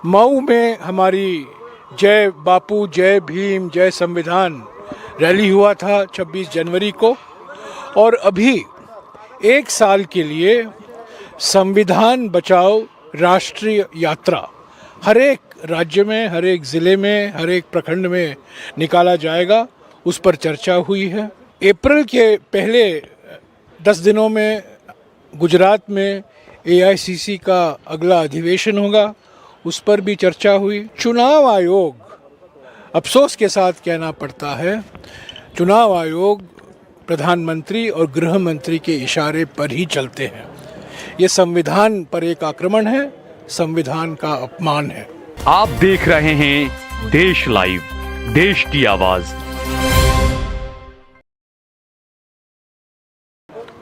मऊ में हमारी जय बापू, जय भीम, जय संविधान रैली हुआ था 26 जनवरी को। और अभी एक साल के लिए संविधान बचाओ राष्ट्रीय यात्रा हर एक राज्य में, हर एक ज़िले में, हर एक प्रखंड में निकाला जाएगा। उस पर चर्चा हुई है। अप्रैल के पहले 10 दिनों में गुजरात में एआईसीसी का अगला अधिवेशन होगा, उस पर भी चर्चा हुई। चुनाव आयोग, अफसोस के साथ कहना पड़ता है, चुनाव आयोग प्रधानमंत्री और गृह मंत्री के इशारे पर ही चलते हैं। ये संविधान पर एक आक्रमण है, संविधान का अपमान है। आप देख रहे हैं देश लाइव, देश की आवाज।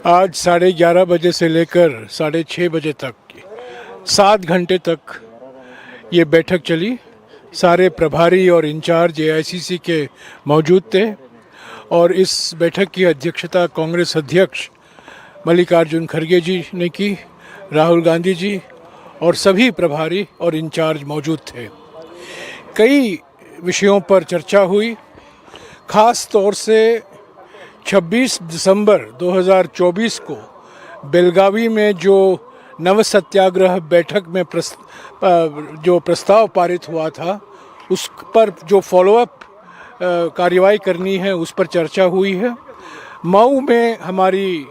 आज 11:30 बजे से लेकर 6:30 बजे तक 7 घंटे तक ये बैठक चली। सारे प्रभारी और इंचार्ज एआईसीसी के मौजूद थे और इस बैठक की अध्यक्षता कांग्रेस अध्यक्ष मल्लिकार्जुन खड़गे जी ने की, राहुल गांधी जी और सभी प्रभारी और इंचार्ज मौजूद थे। कई विषयों पर चर्चा हुई। ख़ास तौर से 26 दिसंबर 2024 को बेलगावी में जो नव सत्याग्रह बैठक में जो प्रस्ताव पारित हुआ था, उस पर जो फॉलोअप कार्रवाई करनी है, उस पर चर्चा हुई है। मऊ में हमारी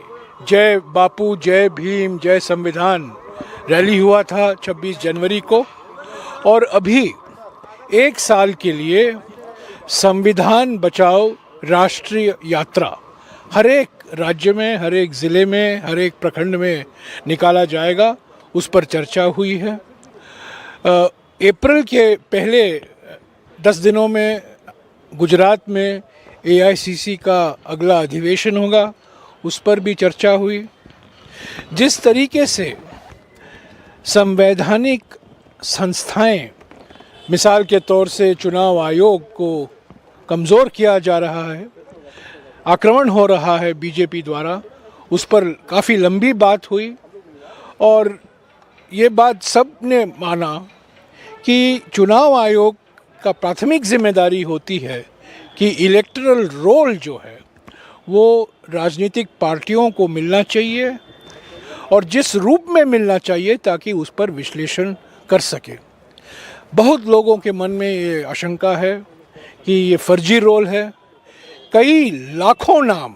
जय बापू, जय भीम, जय संविधान रैली हुआ था 26 जनवरी को। और अभी एक साल के लिए संविधान बचाओ राष्ट्रीय यात्रा हर एक राज्य में, हर एक ज़िले में, हर एक प्रखंड में निकाला जाएगा। उस पर चर्चा हुई है। अप्रैल के पहले 10 दिनों में गुजरात में एआईसीसी का अगला अधिवेशन होगा, उस पर भी चर्चा हुई। जिस तरीके से संवैधानिक संस्थाएं, मिसाल के तौर से चुनाव आयोग को कमज़ोर किया जा रहा है, आक्रमण हो रहा है बीजेपी द्वारा, उस पर काफ़ी लंबी बात हुई। और ये बात सब ने माना कि चुनाव आयोग का प्राथमिक जिम्मेदारी होती है कि इलेक्टरल रोल जो है वो राजनीतिक पार्टियों को मिलना चाहिए और जिस रूप में मिलना चाहिए ताकि उस पर विश्लेषण कर सके। बहुत लोगों के मन में ये आशंका है कि ये फर्जी रोल है। कई लाखों नाम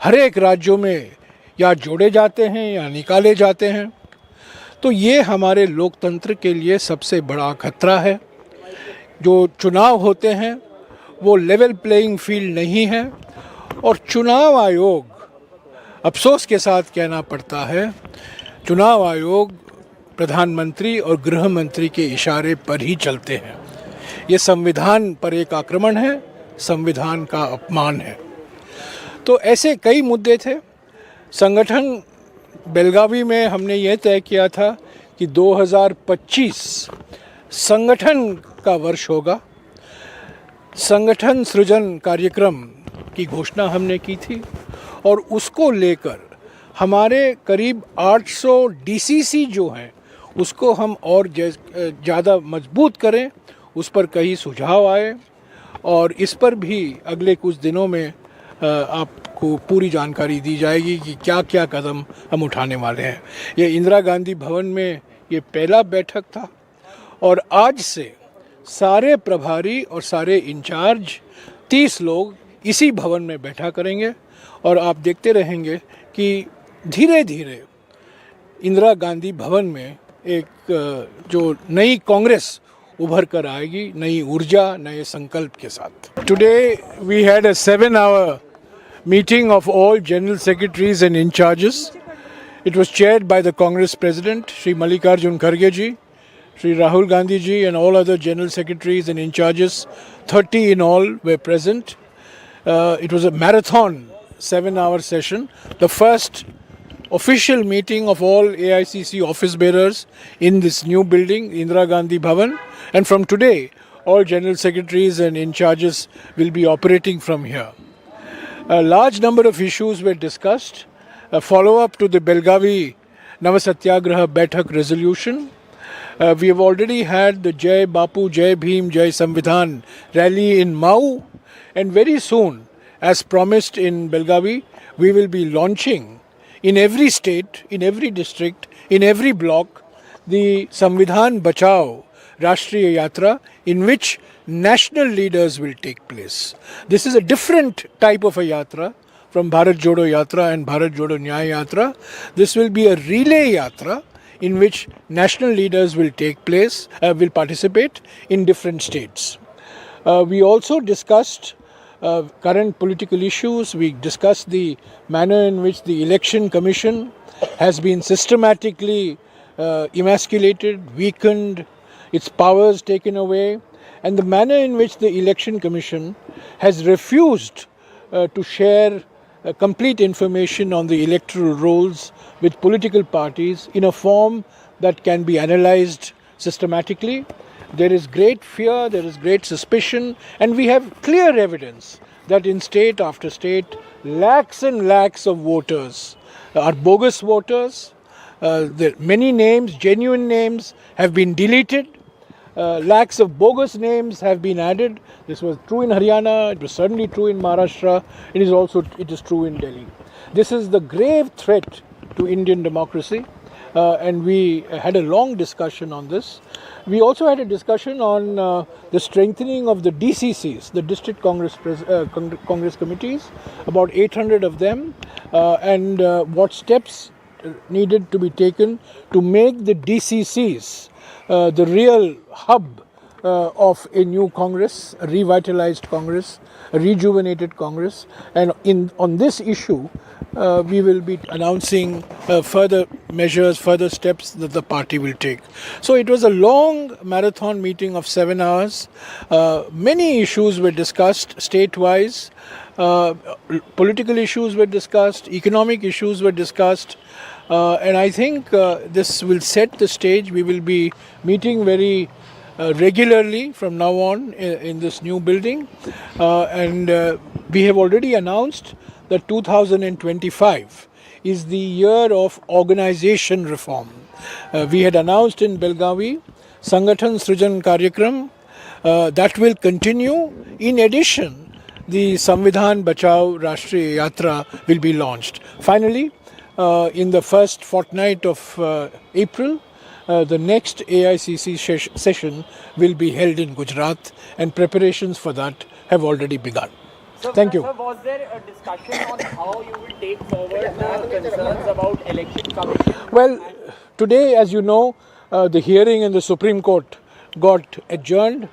हर एक राज्यों में या जोड़े जाते हैं या निकाले जाते हैं, तो ये हमारे लोकतंत्र के लिए सबसे बड़ा खतरा है। जो चुनाव होते हैं वो लेवल प्लेइंग फील्ड नहीं है और चुनाव आयोग, अफसोस के साथ कहना पड़ता है, चुनाव आयोग प्रधानमंत्री और गृह मंत्री के इशारे पर ही चलते हैं। ये संविधान पर एक आक्रमण है, संविधान का अपमान है। तो ऐसे कई मुद्दे थे। संगठन बेलगावी में हमने यह तय किया था कि 2025 संगठन का वर्ष होगा। संगठन सृजन कार्यक्रम की घोषणा हमने की थी और उसको लेकर हमारे करीब 800 डीसीसी जो हैं उसको हम और ज़्यादा मजबूत करें, उस पर कई सुझाव आए और इस पर भी अगले कुछ दिनों में आपको पूरी जानकारी दी जाएगी कि क्या क्या कदम हम उठाने वाले हैं। ये इंदिरा गांधी भवन में ये पहला बैठक था और आज से सारे प्रभारी और सारे इंचार्ज 30 लोग इसी भवन में बैठा करेंगे और आप देखते रहेंगे कि धीरे धीरे इंदिरा गांधी भवन में एक जो नई कांग्रेस उभर कर आएगी, नई ऊर्जा, नए संकल्प के साथ। Today we had a 7-hour meeting of all general secretaries and incharges. It was chaired by the Congress President, Shri Mallikarjun Kharge ji, Shri Rahul Gandhi ji and all other general secretaries and incharges, 30 in all were present. It was a marathon 7-hour session, the first official meeting of all AICC office bearers in this new building, Indira Gandhi Bhavan. And from today, all general secretaries and incharges will be operating from here. A large number of issues were discussed. A follow-up to the Belgavi Nava Satyagraha Baitak resolution, We have already had the Jai Bapu, Jai Bhim, Jai Samvidhan rally in Mau, and very soon, as promised in Belgavi, we will be launching in every state, in every district, in every block, the Samvidhan Bachao Rashtriya Yatra, in which national leaders will take place. This is a different type of a yatra from Bharat Jodo Yatra and Bharat Jodo Nyaya Yatra. This will be a relay yatra in which national leaders will will participate in different states. We also discussed current political issues. We discussed the manner in which the Election Commission has been systematically emasculated, weakened, its powers taken away, and the manner in which the Election Commission has refused to share complete information on the electoral rolls with political parties in a form that can be analyzed systematically. There is great fear, there is great suspicion, and we have clear evidence that in state after state, lakhs and lakhs of voters are bogus voters. Many names, genuine names, have been deleted. Lakhs of bogus names have been added. This was true in Haryana, it was certainly true in Maharashtra, it is true in Delhi. This is the grave threat to Indian democracy, and we had a long discussion on this. We also had a discussion on the strengthening of the DCCs, the District Congress Committees, about 800 of them, and what steps needed to be taken to make the DCCs the real hub of a new Congress, a revitalized Congress, a rejuvenated Congress. And on this issue, we will be announcing further measures, further steps that the party will take. So it was a long marathon meeting of 7 hours. Many issues were discussed state-wise. Political issues were discussed, economic issues were discussed. And I think this will set the stage. We will be meeting very regularly from now on in this new building. And we have already announced that 2025 is the year of organization reform. We had announced in Belgavi Sangathan Srijan Karyakram that will continue. In addition, the Samvidhan Bachao Rashtriya Yatra will be launched. Finally, in the first fortnight of April, the next AICC session will be held in Gujarat, and preparations for that have already begun. So, Thank you. Sir, was there a discussion on how you will take forward the concerns about election commission? Well, today, as you know, the hearing in the Supreme Court got adjourned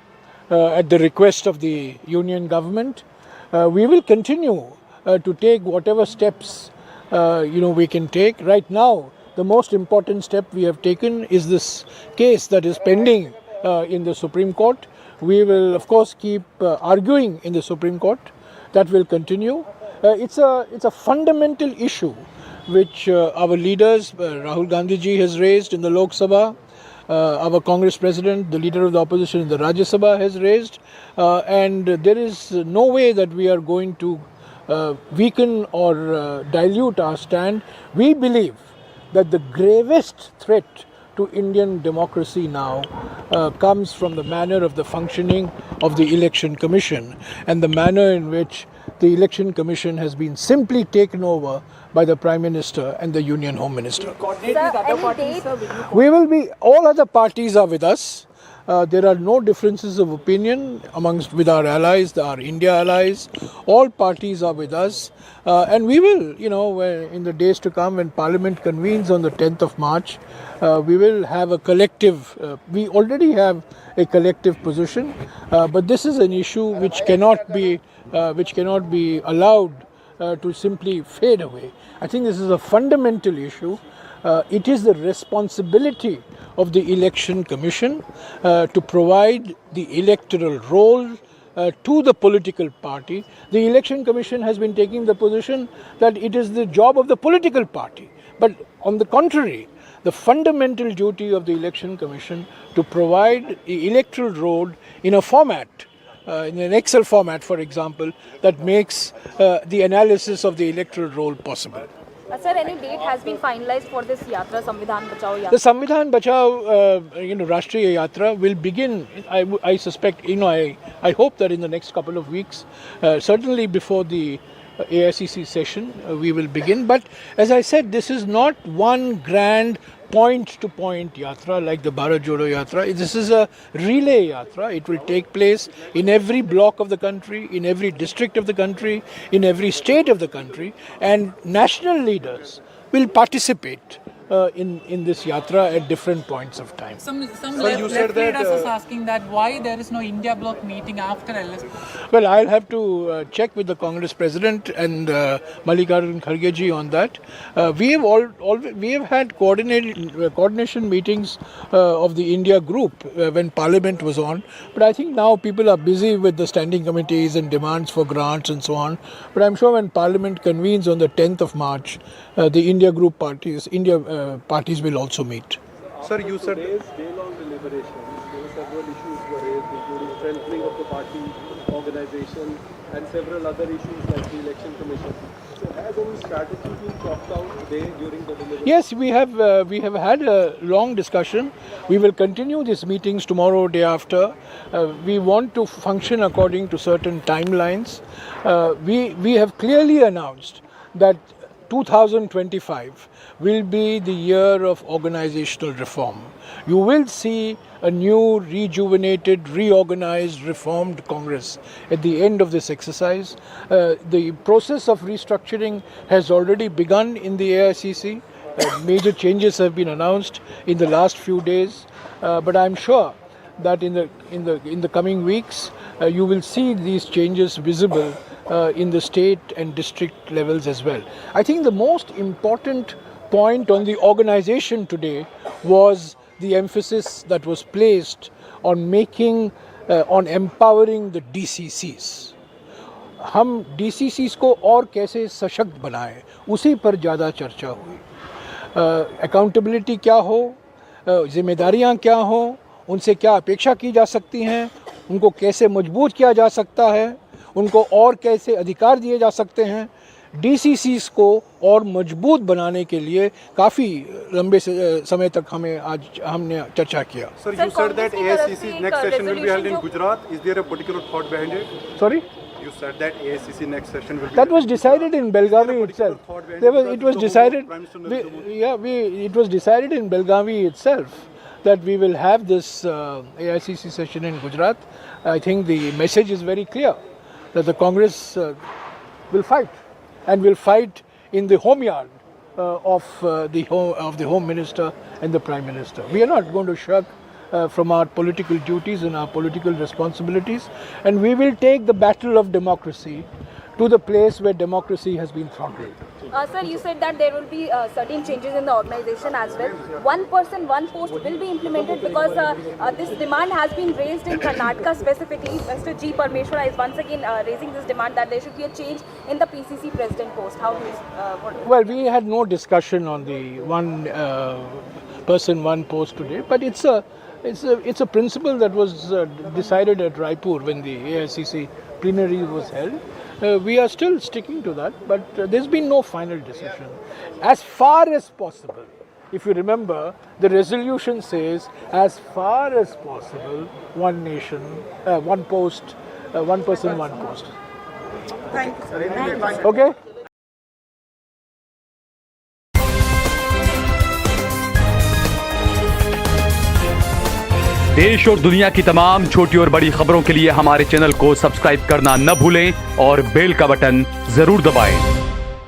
at the request of the Union government. We will continue to take whatever steps we can take. Right now, the most important step we have taken is this case that is pending in the Supreme Court. We will, of course, keep arguing in the Supreme Court. That will continue. It's a fundamental issue which our leaders, Rahul Gandhi ji has raised in the Lok Sabha, our Congress President, the leader of the opposition in the Rajya Sabha has raised, and there is no way that we are going to weaken or dilute our stand. We believe that the gravest threat to Indian democracy now comes from the manner of the functioning of the Election Commission and the manner in which the Election Commission has been simply taken over by the Prime Minister and the Union Home Minister. We will be, all other parties are with us. There are no differences of opinion with our allies, our India allies. All parties are with us. And we will, in the days to come, when Parliament convenes on the 10th of March, we will have a collective, we already have a collective position, but this is an issue which cannot be allowed to simply fade away. I think this is a fundamental issue. It is the responsibility of the Election Commission to provide the electoral roll to the political party. The Election Commission has been taking the position that it is the job of the political party. But on the contrary, the fundamental duty of the Election Commission to provide the electoral roll in a format, in an Excel format, for example, that makes the analysis of the electoral roll possible. Sir, any date has been finalized for this yatra, Samvidhan Bachao The yatra? Samvidhan Bachao, Rashtriya Yatra will begin. I suspect, I hope that in the next couple of weeks, certainly before the AICC session, we will begin. But as I said, this is not one grand point-to-point yatra like the Bharat Jodo Yatra. This is a relay yatra. It will take place in every block of the country, in every district of the country, in every state of the country, and national leaders will participate in this yatra at different points of time. Some left leaders is asking that why there is no India bloc meeting after LS. Well, I'll have to check with the Congress President and Mallikarjun Kharge ji on that. We have had coordination meetings of the India group when Parliament was on. But I think now people are busy with the standing committees and demands for grants and so on. But I'm sure when Parliament convenes on the 10th of March, the India group parties will also meet. Sir, you said day-long deliberations. There were several issues were raised, including strengthening of the party organization and several other issues like the election commission. So, has any strategy been chalked out today during the deliberation? Yes, we have had a long discussion. We will continue these meetings tomorrow, day after. We want to function according to certain timelines. We have clearly announced that 2025 will be the year of organizational reform. You will see a new, rejuvenated, reorganized, reformed Congress at the end of this exercise. The process of restructuring has already begun in the AICC. Major changes have been announced in the last few days, but I'm sure that in the coming weeks you will see these changes visible in the state and district levels as well. I think the most important point on the organization today was the emphasis that was placed on on empowering the DCCs. हम DCCs को और कैसे सशक्त बनाएं, उसी पर ज़्यादा चर्चा हुई. अकाउंटेबिलिटी क्या हो, जिम्मेदारियां क्या हो, उनसे क्या अपेक्षा की जा सकती हैं, उनको कैसे मजबूत किया जा सकता है, उनको और कैसे अधिकार दिए जा सकते हैं. DCCs को और मजबूत बनाने के लिए काफ़ी लंबे समय तक हमने चर्चा किया. Sir, you said that AICC's next session will be held in Gujarat. Is there a particular thought behind it? Sorry? You said that AICC next session will be That was decided in Belgavi itself. It was decided. It was decided in Belgavi itself that we will have this AICC session in Gujarat. I think the message is very clear that the Congress will fight, and will fight in the home yard of the Home Minister and the Prime Minister. We are not going to shirk from our political duties and our political responsibilities, and we will take the battle of democracy to the place where democracy has been throttled. Sir, you said that there will be certain changes in the organization as well. One person, one post will be implemented because this demand has been raised in Karnataka specifically. Mr. G. Parmeshwara is once again raising this demand that there should be a change in the PCC president post. How do you? Well, we had no discussion on the one person, one post today, but it's a principle that was decided at Raipur when the AICC plenary was held. We are still sticking to that, but there's been no final decision. As far as possible, if you remember, the resolution says, as far as possible, one nation, one post, one person, one post. Thank you. Okay? देश और दुनिया की तमाम छोटी और बड़ी खबरों के लिए हमारे चैनल को सब्सक्राइब करना न भूलें और बेल का बटन जरूर दबाएं।